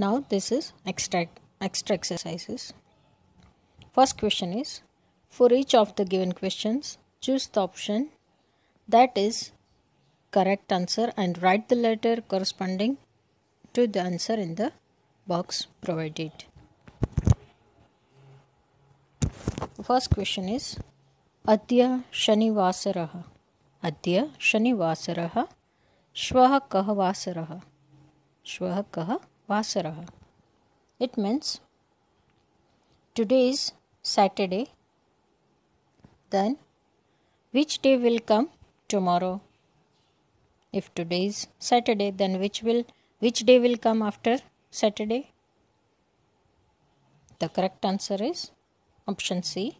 Now this is extra exercises. First question is, for each of the given questions, choose the option that is correct answer and write the letter corresponding to the answer in the box provided. First question is, Adya Shanivasarah. Adya Shanivasarah. Shvah kah vasarah. Shvah kah vasarah. It means today is Saturday. Then which day will come tomorrow? If today is Saturday, then which day will come after Saturday? The correct answer is option C,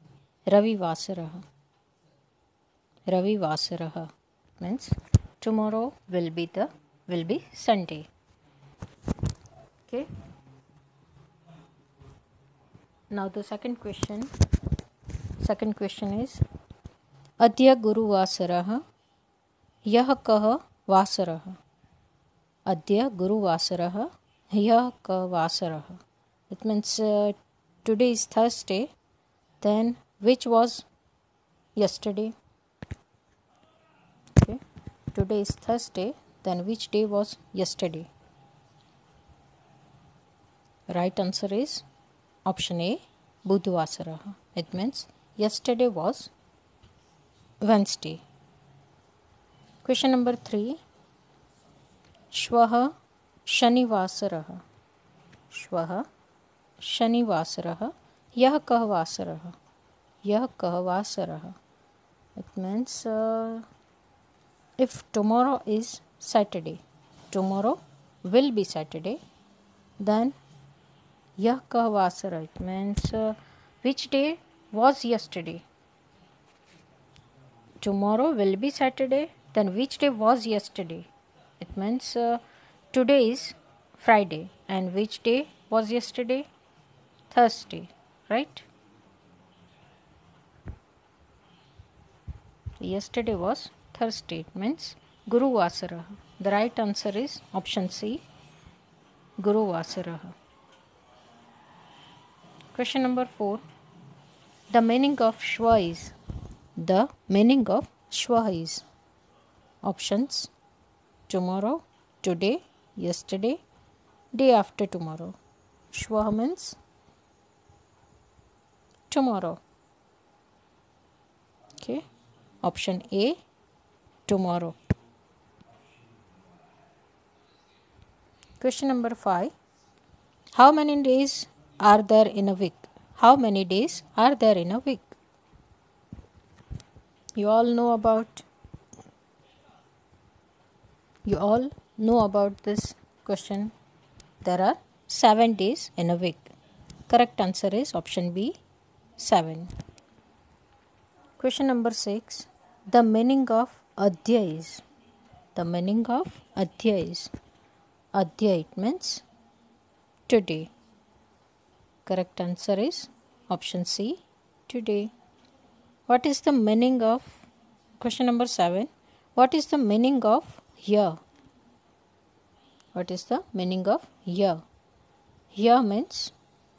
Ravi Vasarah. Ravi Vasarah means tomorrow will be Sunday. Okay. Now the second question. Second question is, Adya Guru Vasarah. Yah kah vasarah. Adya Guru Vasarah. Yah kah vasarah. It means today is Thursday. Then which was yesterday? Okay. Today is Thursday. Then which day was yesterday? Right answer is option A, Budhvasarah. It means yesterday was Wednesday. Question number 3. Shvah Shanivasarah. Shvah Shanivasarah. Yah kah vasarah. Yah kah vasarah. It means if tomorrow is Saturday, tomorrow will be Saturday, then Yah kah vasarah. It means which day was yesterday? Tomorrow will be Saturday, then which day was yesterday? It means today is Friday, and which day was yesterday? Thursday, right? Yesterday was Thursday. It means Guru Vasarah. The right answer is option C, Guru Vasarah. Question number 4. The meaning of Shva is. The meaning of Shva is. Options: tomorrow, today, yesterday, day after tomorrow. Shva means tomorrow. Okay. Option A, tomorrow. Question number 5. How many days are there in a week? How many days are there in a week? You all know about this question. There are 7 days in a week. Correct answer is option B, 7. Question number 6. The meaning of Adya is. The meaning of Adya is. Adya, it means today. Correct answer is option C, today. What is the meaning of question number 7? What is the meaning of year? What is the meaning of year? Year means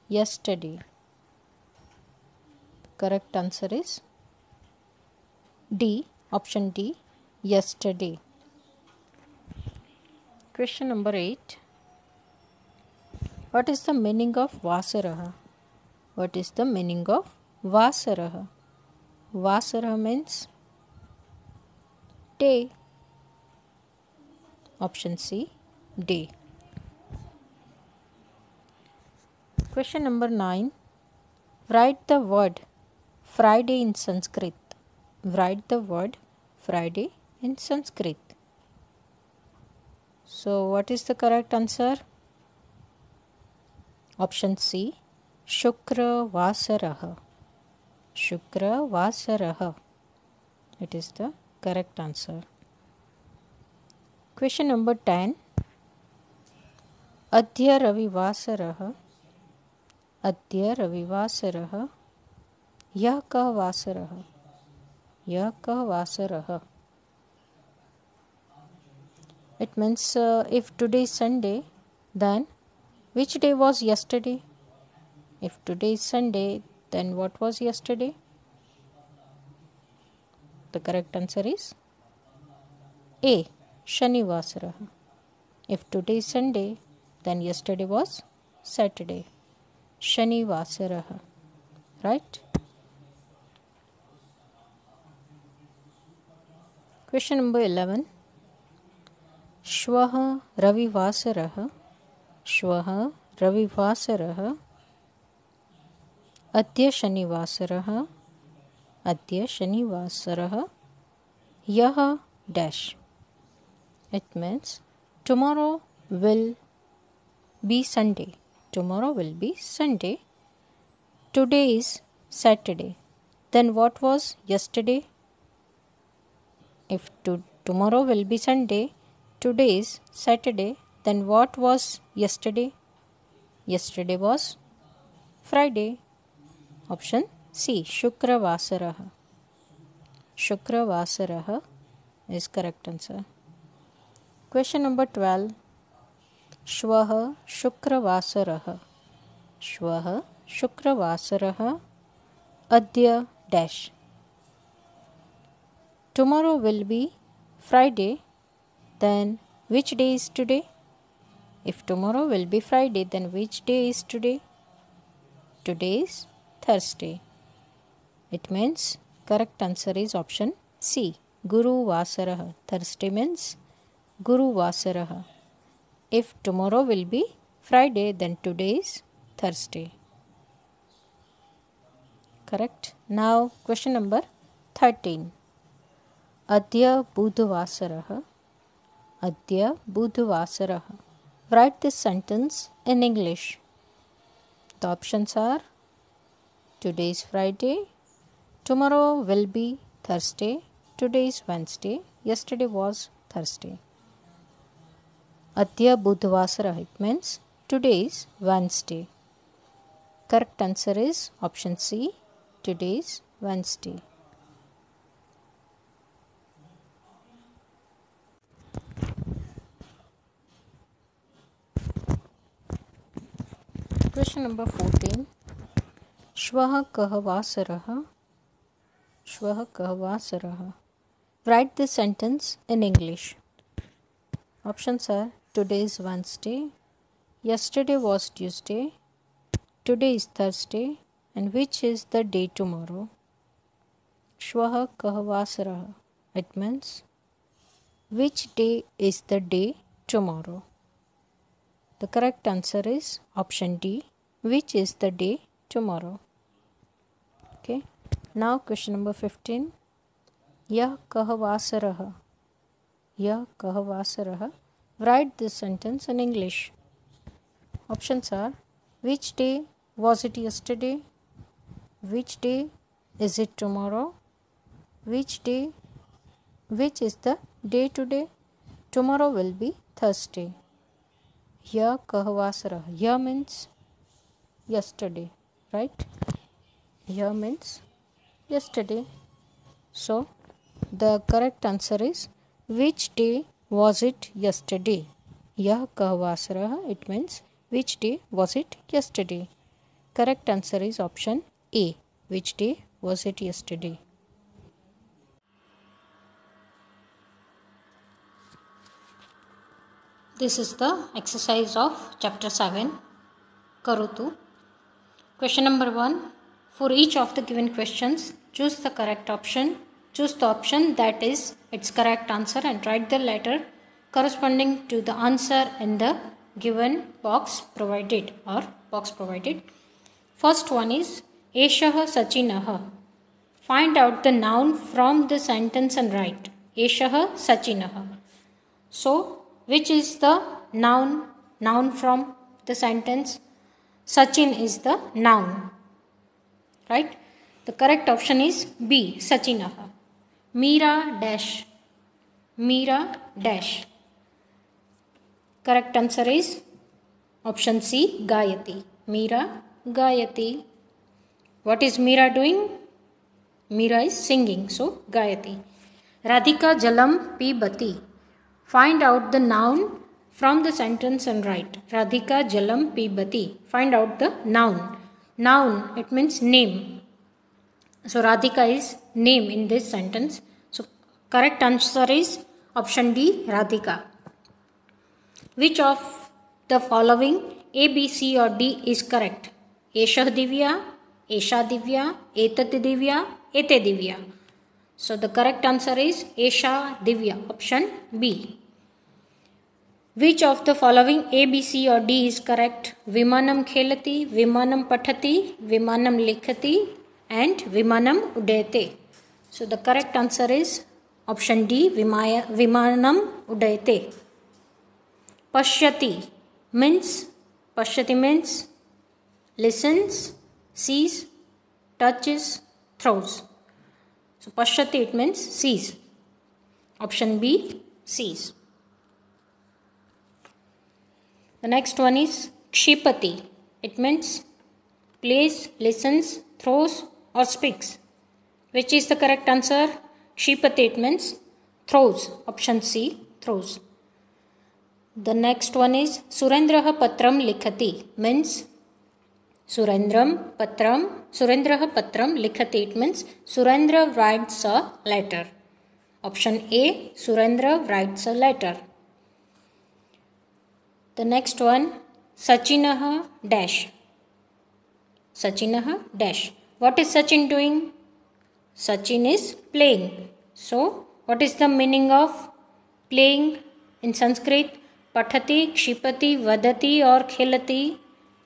yesterday. Correct answer is D, option D, yesterday. Question number 8. What is the meaning of Vasarah? What is the meaning of Vasarah? Vasarah means day. Option C, day. Question number 9. Write the word Friday in Sanskrit. Write the word Friday in Sanskrit. So what is the correct answer? Option C, Shukra Vasarah. Shukra Vasarah. It is the correct answer. Question number 10. Adya Ravi Vasarah. Adya Ravi Vasarah. Yah kah vasarah. Yah kah vasarah. It means if today is Sunday, then Which day was yesterday? If today is Sunday, then what was yesterday? The correct answer is A. Shanivasarah. If today is Sunday, then yesterday was Saturday. Shanivasarah. Right? Question number 11. श्वः रविवासरः श्वः रविवासरः अद्य शनिवासरः अद्य शनिवासरः यः dash. It means tomorrow will be Sunday. Tomorrow will be Sunday. Today is Saturday. Then what was yesterday? If tomorrow will be Sunday, today is Saturday, then what was yesterday? Yesterday was Friday. Option C. Shukravasarah. Shukravasarah is correct answer. Question number 12. Shvah Shukravasarah. Shvah Shukravasarah Adya dash. Tomorrow will be Friday. Then which day is today? If tomorrow will be Friday, then which day is today? Today is Thursday. It means correct answer is option C. Guru Vasarah. Thursday means Guru Vasarah. If tomorrow will be Friday, then today is Thursday. Correct. Now question number 13. Adya Budhvasarah. Adya Budhvasarah. Write this sentence in English. The options are today is Friday, tomorrow will be Thursday, today is Wednesday, yesterday was Thursday. Adya Budhvasarah, it means today is Wednesday. Correct answer is option C. Today is Wednesday. Question number 14. Shvah kah vasarah. Shvah kah vasarah. Write this sentence in English. Options are today is Wednesday, yesterday was Tuesday, today is Thursday, and which is the day tomorrow? Shvah kah vasarah. It means which day is the day tomorrow? The correct answer is option D. Which is the day tomorrow? Okay. Now question number 15. Yah kah vasarah. Yah kah vasarah. Write this sentence in English. Options are which day was it yesterday? Which day is it tomorrow? Which is the day today? Tomorrow will be Thursday. Yah kah vasarah. Yah means yesterday, right? Yah means yesterday. So the correct answer is which day was it yesterday? Yah kah vasarah. It means which day was it yesterday? Correct answer is option A. Which day was it yesterday? This is the exercise of chapter 7. Karutu. Question number 1. For each of the given questions, choose the correct option. Choose the option that is its correct answer and write the letter corresponding to the answer in the given box provided. First one is Eshah Sachinah. Find out the noun from the sentence and write Eshah Sachinah. So, which is the noun from the sentence? Sachin is the noun. Right? The correct option is B. Sachinah. Meera dash. Meera dash. Correct answer is option C. Gayati. Meera Gayati. What is Meera doing? Meera is singing. So, Gayati. Radhika Jalam Pibati. Find out the noun from the sentence and write. Radhika jalam pibati. Find out the noun. Noun, it means name. So Radhika is name in this sentence. So correct answer is option D, Radhika. Which of the following A, B, C or D is correct? Eshah Divya, Esha Divya, Etat Divya, Ete Divya. So the correct answer is Esha Divya, option B. Which of the following A, B, C or D is correct? Vimanam khelati, Vimanam pathati, Vimanam likhati and Vimanam udayate. So the correct answer is option D, Vimanam udayate. Pashyati means listens, sees, touches, throws. So pashyati, it means sees. Option B, sees. The next one is kshipati. It means plays, listens, throws or speaks. Which is the correct answer? Kshipati, it means throws. Option C, throws. The next one is Surendraha patram likhati. Means Surendraha patram likhati. It means Surendra writes a letter. Option A, Surendra writes a letter. The next one, Sachinaha dash. Sachinaha dash. What is Sachin doing? Sachin is playing. So, what is the meaning of playing in Sanskrit? Pathati, kshipati, vadati or khelati?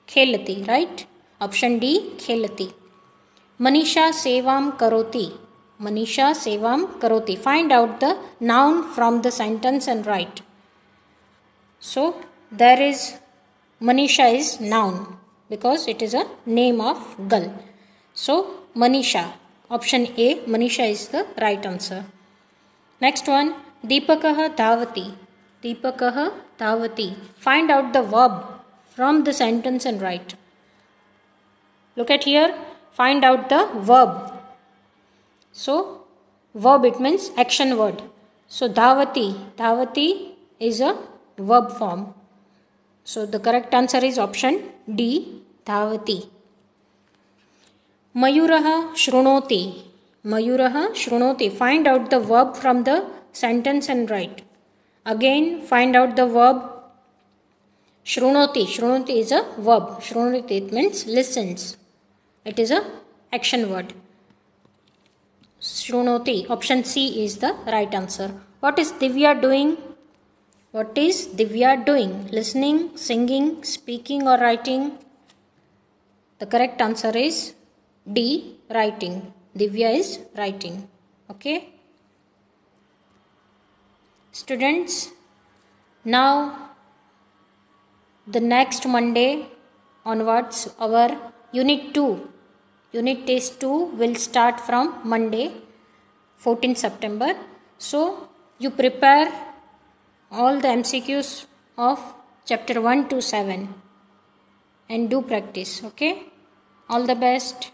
Khelati, right? Option D, khelati. Manisha sevam karoti. Manisha sevam karoti. Find out the noun from the sentence and write. So, there is Manisha is noun because it is a name of girl. So Manisha, option A, Manisha is the right answer. Next one, Deepakaha Dhavati. Deepakaha Dhavati. Find out the verb from the sentence and write. Look at here, find out the verb. So verb, it means action word. So Dhavati is a verb form. So the correct answer is option D, Dhavati. Mayuraha shrunoti. Mayuraha shrunoti. Find out the verb from the sentence and write. Again, find out the verb shrunoti. Shrunoti is a verb. Shrunoti, it means listens. It is a action word. Shrunoti. Option C is the right answer. What is Divya doing? What is Divya doing? Listening, singing, speaking or writing? The correct answer is D, writing. Divya is writing. Okay. Students, now the next Monday onwards our unit test 2 will start from Monday 14 September. So you prepare all the MCQs of chapter 1 to 7 and do practice. Okay. All the best.